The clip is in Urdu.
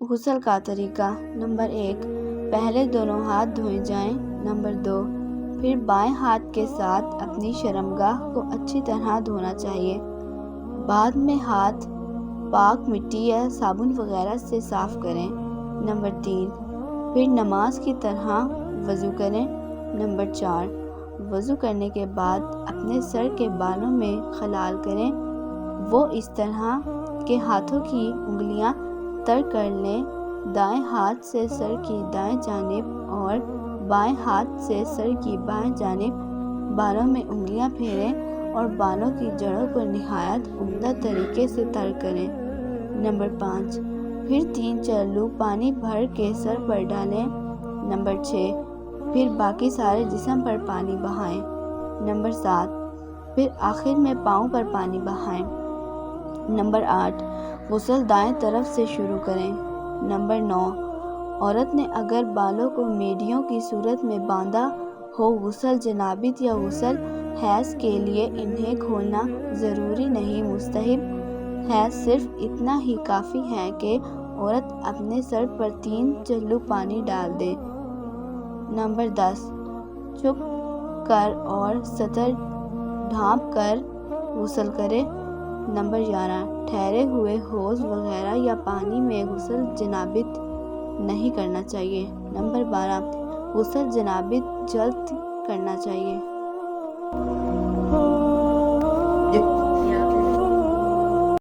غسل کا طریقہ: نمبر 1، پہلے دونوں ہاتھ دھوئے جائیں۔ نمبر 2، پھر بائیں ہاتھ کے ساتھ اپنی شرمگاہ کو اچھی طرح دھونا چاہیے۔ بعد میں ہاتھ پاک مٹی یا صابن وغیرہ سے صاف کریں۔ نمبر 3، پھر نماز کی طرح وضو کریں۔ نمبر 4، وضو کرنے کے بعد اپنے سر کے بالوں میں خلال کریں، وہ اس طرح کہ ہاتھوں کی انگلیاں تر کر لیں۔ دائیں ہاتھ سے سر کی دائیں جانب اور بائیں ہاتھ سے سر کی بائیں جانب بالوں میں انگلیاں پھیریں اور بالوں کی جڑوں کو نہایت عمدہ طریقے سے تر کریں۔ نمبر 5، پھر 3 چلو پانی بھر کے سر پر ڈالیں۔ نمبر 6، پھر باقی سارے جسم پر پانی بہائیں۔ نمبر 7، پھر آخر میں پاؤں پر پانی بہائیں۔ نمبر 8، غسل دائیں طرف سے شروع کریں۔ نمبر 9، عورت نے اگر بالوں کو میڈیوں کی صورت میں باندھا ہو، غسل جنابت یا غسل حیض کے لیے انہیں کھولنا ضروری نہیں، مستحب ہے۔ صرف اتنا ہی کافی ہے کہ عورت اپنے سر پر 3 چلو پانی ڈال دے۔ نمبر 10، چھپ کر اور سطر ڈھانپ کر غسل کرے۔ نمبر 11، ٹھہرے ہوئے حوض وغیرہ یا پانی میں غسل جنابت نہیں کرنا چاہیے۔ نمبر 12، غسل جنابت جلد کرنا چاہیے۔